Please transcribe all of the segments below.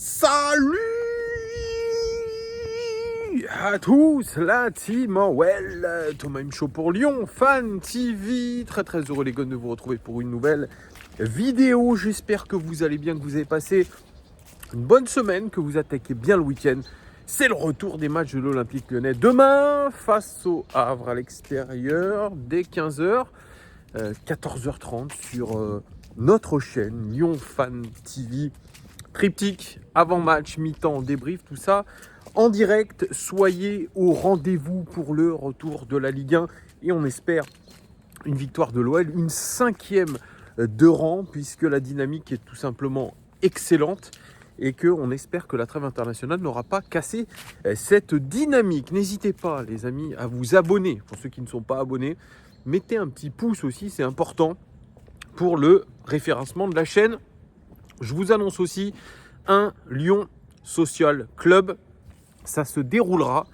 Salut à tous, la team Well, Thomas Show pour Lyon, Fan TV. Très heureux les gars de vous retrouver pour une nouvelle vidéo. J'espère que vous allez bien, que vous avez passé une bonne semaine, que vous attaquez bien le week-end. C'est le retour des matchs de l'Olympique Lyonnais. Demain, face au Havre à l'extérieur, dès 15h, 14h30 sur notre chaîne Lyon Fan TV. Triptyque, avant-match, mi-temps, débrief, tout ça en direct. Soyez au rendez-vous pour le retour de la Ligue 1 et on espère une victoire de l'OL, une 5e de rang puisque la dynamique est tout simplement excellente et qu'on espère que la trêve internationale n'aura pas cassé cette dynamique. N'hésitez pas les amis à vous abonner, pour ceux qui ne sont pas abonnés, mettez un petit pouce aussi, c'est important pour le référencement de la chaîne. Je vous annonce aussi un Lyon Social Club. Ça se déroulera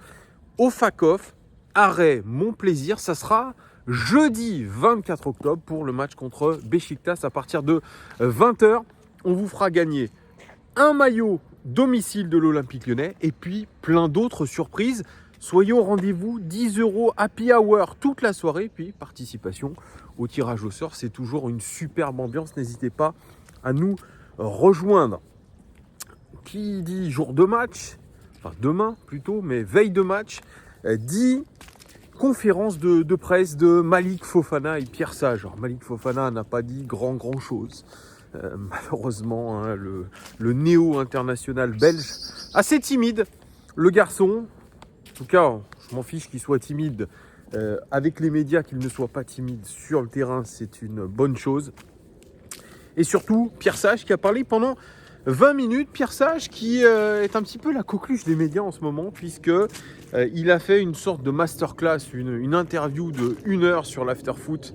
au FACOF, arrêt Mon Plaisir. Ça sera jeudi 24 octobre pour le match contre Beşiktaş à partir de 20h. On vous fera gagner un maillot domicile de l'Olympique Lyonnais et puis plein d'autres surprises. Soyez au rendez-vous, 10 € happy hour toute la soirée. Puis participation au tirage au sort. C'est toujours une superbe ambiance. N'hésitez pas à nous rejoindre. Qui dit jour de match, enfin demain plutôt, mais veille de match, dit conférence de presse de Malik Fofana et Pierre Sage. Alors Malik Fofana n'a pas dit grand chose. Malheureusement, hein, le néo-international belge, assez timide, le garçon. En tout cas, je m'en fiche qu'il soit timide avec les médias, qu'il ne soit pas timide sur le terrain, c'est une bonne chose. Et surtout, Pierre Sage qui a parlé pendant 20 minutes. Pierre Sage qui est un petit peu la coqueluche des médias en ce moment, puisque il a fait une sorte de masterclass, une interview de 1 heure sur l'afterfoot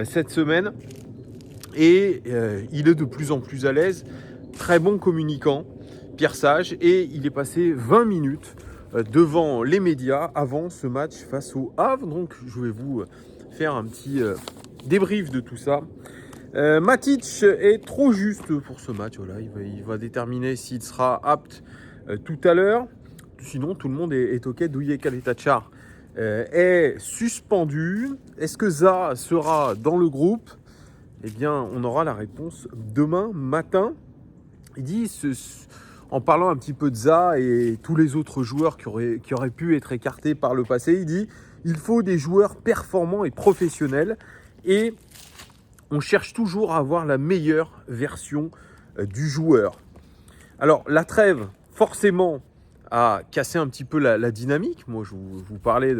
cette semaine. Et il est de plus en plus à l'aise, très bon communicant, Pierre Sage. Et il est passé 20 minutes devant les médias avant ce match face au Havre. Donc je vais vous faire un petit débrief de tout ça. Matic est trop juste pour ce match. Voilà, il va déterminer s'il sera apte tout à l'heure. Sinon, tout le monde est OK. Douye Kaletachar est suspendu. Est-ce que Za sera dans le groupe ? Eh bien, on aura la réponse demain matin. Il dit, en parlant un petit peu de Za et tous les autres joueurs qui auraient pu être écartés par le passé, il dit il faut des joueurs performants et professionnels. Et on cherche toujours à avoir la meilleure version du joueur. Alors, la trêve, forcément, a cassé un petit peu la dynamique. Moi, je vous parlais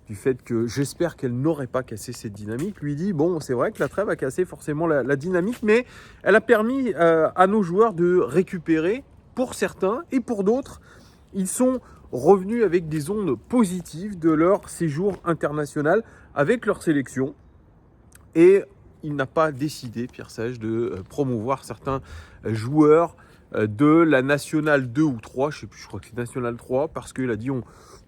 du fait que j'espère qu'elle n'aurait pas cassé cette dynamique. Lui dit, bon, c'est vrai que la trêve a cassé forcément la dynamique, mais elle a permis à nos joueurs de récupérer, pour certains, et pour d'autres, ils sont revenus avec des ondes positives de leur séjour international avec leur sélection. Et il n'a pas décidé, Pierre Sage, de promouvoir certains joueurs de la Nationale 2 ou 3, je sais plus, je crois que c'est Nationale 3, parce qu'il a dit,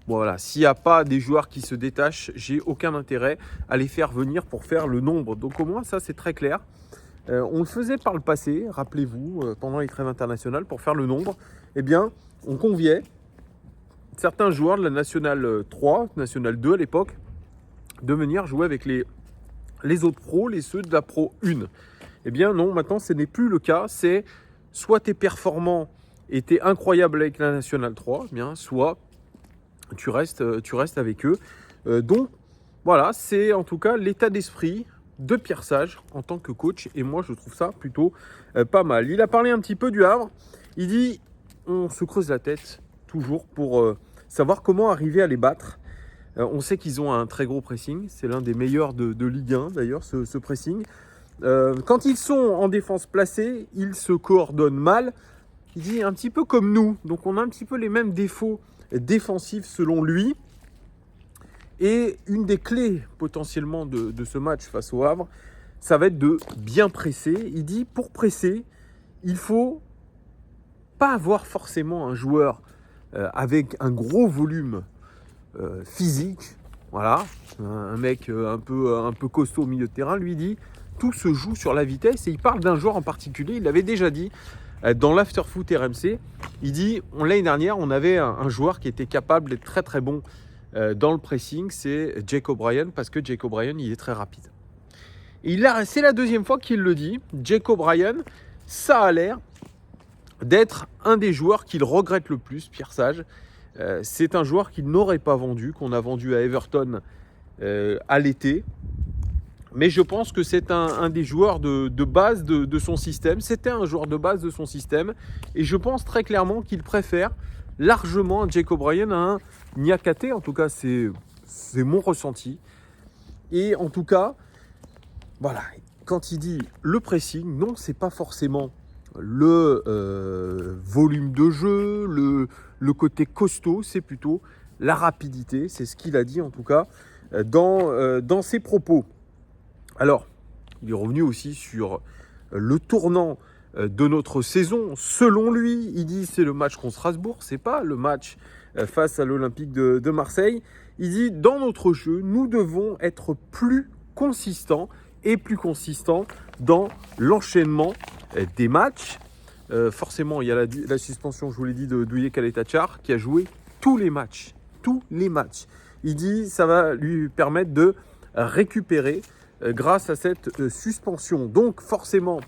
voilà, s'il n'y a pas des joueurs qui se détachent, j'ai aucun intérêt à les faire venir pour faire le nombre. Donc au moins, ça c'est très clair. On le faisait par le passé, rappelez-vous, pendant les trêves internationales, pour faire le nombre. Eh bien, on conviait certains joueurs de la Nationale 3, Nationale 2 à l'époque, de venir jouer avec les autres pros, ceux de la Pro 1. Eh bien non, maintenant ce n'est plus le cas. C'est soit tu es performant et tu es incroyable avec la Nationale 3, eh bien, soit tu restes avec eux. Donc voilà, c'est en tout cas l'état d'esprit de Pierre Sage en tant que coach. Et moi je trouve ça plutôt pas mal. Il a parlé un petit peu du Havre. Il dit on se creuse la tête toujours pour savoir comment arriver à les battre. On sait qu'ils ont un très gros pressing. C'est l'un des meilleurs de Ligue 1 d'ailleurs, ce pressing. Quand ils sont en défense placée, ils se coordonnent mal. Il dit un petit peu comme nous. Donc on a un petit peu les mêmes défauts défensifs selon lui. Et une des clés potentiellement de ce match face au Havre, ça va être de bien presser. Il dit pour presser, il faut pas avoir forcément un joueur avec un gros volume physique, voilà, un mec un peu costaud au milieu de terrain. Lui dit tout se joue sur la vitesse et il parle d'un joueur en particulier. Il l'avait déjà dit dans l'Afterfoot RMC. Il dit, l'année dernière, on avait un joueur qui était capable d'être très très bon dans le pressing, c'est Jake O'Brien, parce que Jake O'Brien, il est très rapide. Et c'est la deuxième fois qu'il le dit. Jake O'Brien, ça a l'air d'être un des joueurs qu'il regrette le plus, Pierre Sage. C'est un joueur qu'il n'aurait pas vendu, qu'on a vendu à Everton à l'été. Mais je pense que c'est un des joueurs de base de son système. C'était un joueur de base de son système. Et je pense très clairement qu'il préfère largement un Jake O'Brien à un Niakhaté. En tout cas, c'est mon ressenti. Et en tout cas, voilà, quand il dit le pressing, non, c'est pas forcément le volume de jeu, le côté costaud, c'est plutôt la rapidité. C'est ce qu'il a dit en tout cas dans ses propos. Alors, il est revenu aussi sur le tournant de notre saison. Selon lui, il dit c'est le match contre Strasbourg, c'est pas le match face à l'Olympique de Marseille. Il dit dans notre jeu, nous devons être plus consistants et plus consistants dans l'enchaînement des matchs. Forcément, il y a la suspension, je vous l'ai dit, de Douye Kaleta-Tchar qui a joué tous les matchs. Tous les matchs. Il dit ça va lui permettre de récupérer grâce à cette suspension. Donc forcément,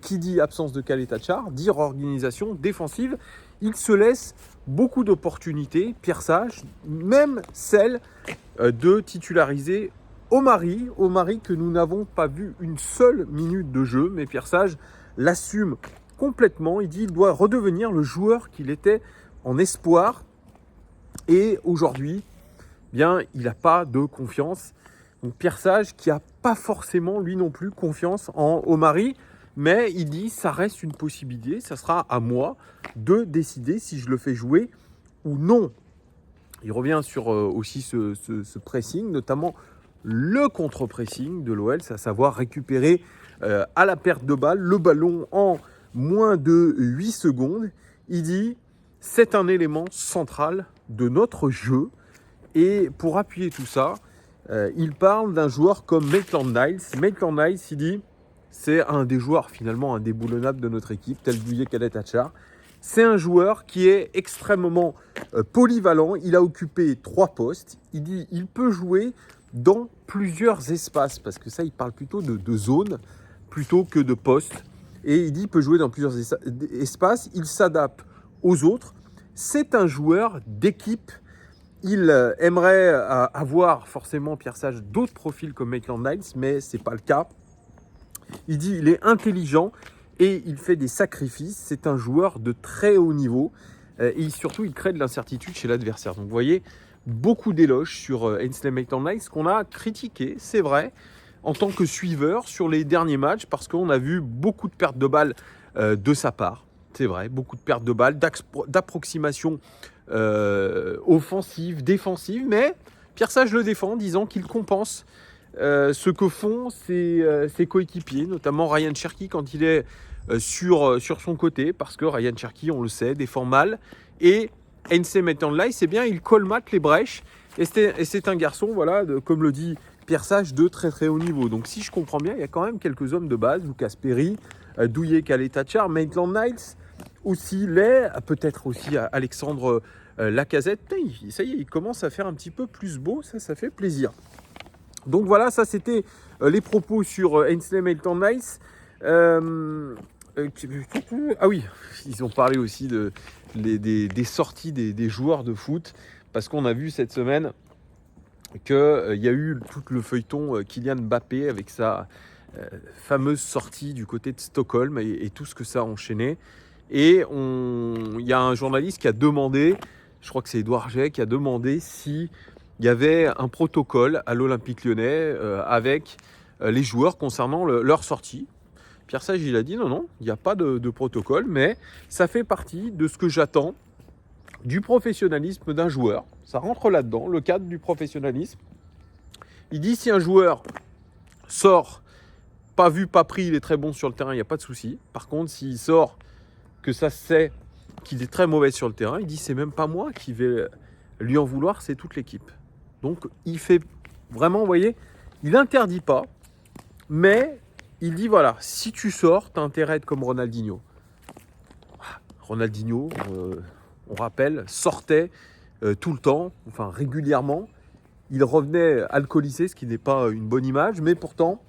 qui dit absence de Kaleta-Tchar, dit organisation défensive, il se laisse beaucoup d'opportunités, Pierre Sage, même celle de titulariser Omari que nous n'avons pas vu une seule minute de jeu, mais Pierre Sage l'assume complètement. Il dit qu'il doit redevenir le joueur qu'il était en espoir. Et aujourd'hui, bien, il n'a pas de confiance. Donc Pierre Sage qui n'a pas forcément lui non plus confiance en Omari, mais il dit ça reste une possibilité, ça sera à moi de décider si je le fais jouer ou non. Il revient sur aussi ce pressing, notamment le contre-pressing de l'OL, c'est à savoir récupérer à la perte de balle le ballon en moins de 8 secondes. Il dit c'est un élément central de notre jeu et pour appuyer tout ça, il parle d'un joueur comme Maitland-Niles. Maitland-Niles, il dit, c'est un des joueurs finalement indéboulonnables de notre équipe, tel Douye Kaleta-Tchar. C'est un joueur qui est extrêmement polyvalent. Il a occupé 3 postes. Il dit, il peut jouer dans plusieurs espaces, parce que ça, il parle plutôt de zones plutôt que de postes. Et il dit, il peut jouer dans plusieurs espaces. Il s'adapte aux autres. C'est un joueur d'équipe. Il aimerait avoir forcément, Pierre Sage, d'autres profils comme Maitland-Niles, mais ce n'est pas le cas. Il dit qu'il est intelligent et il fait des sacrifices. C'est un joueur de très haut niveau et surtout, il crée de l'incertitude chez l'adversaire. Donc, vous voyez, beaucoup d'éloges sur Ainsley Maitland-Niles qu'on a critiqué, c'est vrai, en tant que suiveur sur les derniers matchs parce qu'on a vu beaucoup de pertes de balles de sa part. C'est vrai, beaucoup de pertes de balles, d'approximation offensive, défensive, mais Pierre Sage le défend, disant qu'il compense ce que font ses coéquipiers, notamment Ryan Cherki quand il est sur son côté, parce que Ryan Cherki, on le sait, défend mal, et Ainsley Maitland-Niles, c'est bien, il colmate les brèches, et c'est un garçon, voilà, comme le dit Pierre Sage, de très très haut niveau. Donc si je comprends bien, il y a quand même quelques hommes de base, Lucas Perry, Douye Kaleta-Tchar, Maitland-Niles, aussi peut-être aussi Alexandre Lacazette. Ça y est, il commence à faire un petit peu plus beau, ça fait plaisir. Donc voilà, ça c'était les propos sur Ainsley Maitland-Niles. Ah oui, ils ont parlé aussi des sorties des joueurs de foot, parce qu'on a vu cette semaine qu'il y a eu tout le feuilleton Kylian Mbappé avec sa fameuse sortie du côté de Stockholm et tout ce que ça a enchaîné. Et il y a un journaliste qui a demandé, je crois que c'est Édouard Jay, qui a demandé s'il y avait un protocole à l'Olympique Lyonnais avec les joueurs concernant leur sortie. Pierre Sage, il a dit non, il n'y a pas de protocole, mais ça fait partie de ce que j'attends du professionnalisme d'un joueur. Ça rentre là-dedans, le cadre du professionnalisme. Il dit si un joueur sort, pas vu, pas pris, il est très bon sur le terrain, il n'y a pas de souci. Par contre, s'il sort, que ça sait qu'il est très mauvais sur le terrain, il dit c'est même pas moi qui vais lui en vouloir, c'est toute l'équipe. Donc il fait vraiment, vous voyez, il n'interdit pas, mais il dit voilà, si tu sors, tu as intérêt à être comme Ronaldinho. Ronaldinho, on rappelle, sortait tout le temps, enfin régulièrement. Il revenait alcoolisé, ce qui n'est pas une bonne image, mais pourtant,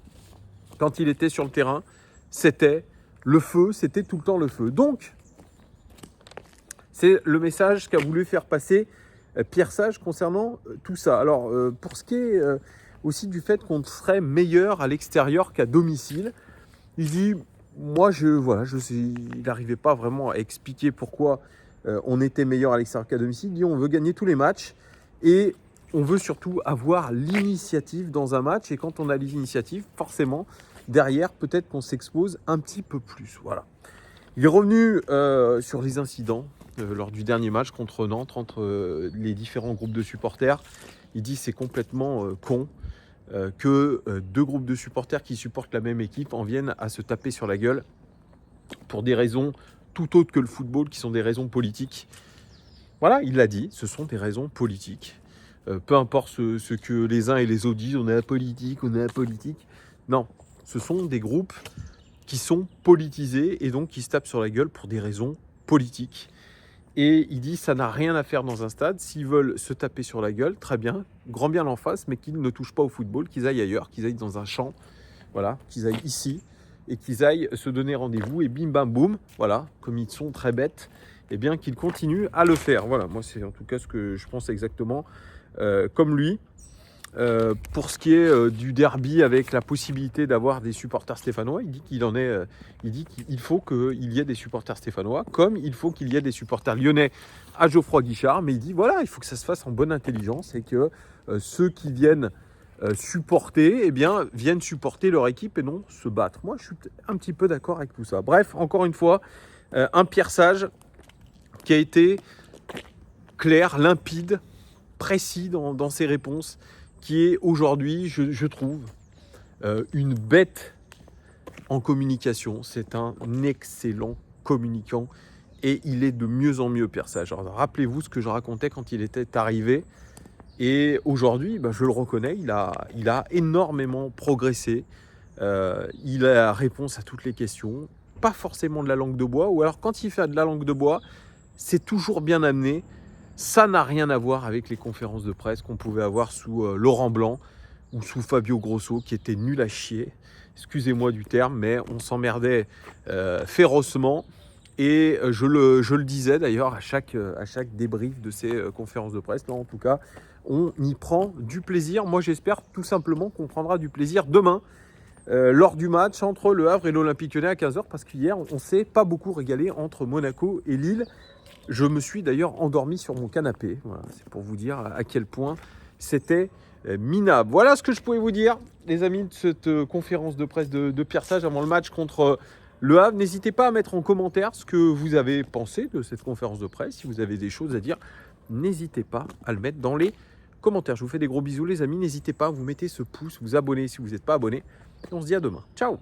quand il était sur le terrain, c'était le feu, c'était tout le temps le feu. Donc, c'est le message qu'a voulu faire passer Pierre Sage concernant tout ça. Alors, pour ce qui est aussi du fait qu'on serait meilleur à l'extérieur qu'à domicile, il dit, moi, je sais, il n'arrivait pas vraiment à expliquer pourquoi on était meilleur à l'extérieur qu'à domicile. Il dit, on veut gagner tous les matchs et on veut surtout avoir l'initiative dans un match. Et quand on a l'initiative, forcément, derrière, peut-être qu'on s'expose un petit peu plus. Voilà. Il est revenu sur les incidents lors du dernier match contre Nantes, entre les différents groupes de supporters. Il dit c'est complètement con que deux groupes de supporters qui supportent la même équipe en viennent à se taper sur la gueule pour des raisons tout autres que le football, qui sont des raisons politiques. Voilà, il l'a dit, ce sont des raisons politiques. Peu importe ce que les uns et les autres disent, on est apolitique, on est apolitique. Non, ce sont des groupes qui sont politisés et donc qui se tapent sur la gueule pour des raisons politiques. Et il dit ça n'a rien à faire dans un stade. S'ils veulent se taper sur la gueule, très bien, grand bien l'en face, mais qu'ils ne touchent pas au football, qu'ils aillent ailleurs, qu'ils aillent dans un champ, voilà, qu'ils aillent ici et qu'ils aillent se donner rendez-vous et bim bam boum, voilà, comme ils sont très bêtes, eh bien qu'ils continuent à le faire. Voilà, moi c'est en tout cas ce que je pense exactement comme lui. Pour ce qui est du derby avec la possibilité d'avoir des supporters stéphanois, il dit qu'il faut qu'il y ait des supporters stéphanois, comme il faut qu'il y ait des supporters lyonnais à Geoffroy Guichard, mais il dit voilà, il faut que ça se fasse en bonne intelligence et que ceux qui viennent supporter, eh bien, viennent supporter leur équipe et non se battre. Moi, je suis un petit peu d'accord avec tout ça. Bref, encore une fois, un Pierre Sage qui a été clair, limpide, précis dans ses réponses, qui est aujourd'hui, je trouve, une bête en communication. C'est un excellent communicant et il est de mieux en mieux, Pierre Sage. Alors, rappelez-vous ce que je racontais quand il était arrivé. Et aujourd'hui, je le reconnais, il a énormément progressé. Il a la réponse à toutes les questions. Pas forcément de la langue de bois, ou alors quand il fait de la langue de bois, c'est toujours bien amené. Ça n'a rien à voir avec les conférences de presse qu'on pouvait avoir sous Laurent Blanc ou sous Fabio Grosso, qui était nul à chier. Excusez-moi du terme, mais on s'emmerdait férocement. Et je le disais d'ailleurs à chaque débrief de ces conférences de presse. Là, en tout cas, on y prend du plaisir. Moi, j'espère tout simplement qu'on prendra du plaisir demain lors du match entre Le Havre et l'Olympique Lyonnais à 15h, parce qu'hier, on ne s'est pas beaucoup régalé entre Monaco et Lille. Je me suis d'ailleurs endormi sur mon canapé. Voilà, c'est pour vous dire à quel point c'était minable. Voilà ce que je pouvais vous dire, les amis, de cette conférence de presse de Pierre Sage avant le match contre Le Havre. N'hésitez pas à mettre en commentaire ce que vous avez pensé de cette conférence de presse. Si vous avez des choses à dire, n'hésitez pas à le mettre dans les commentaires. Je vous fais des gros bisous, les amis. N'hésitez pas, vous mettez ce pouce, vous abonnez si vous n'êtes pas abonné. Et on se dit à demain. Ciao!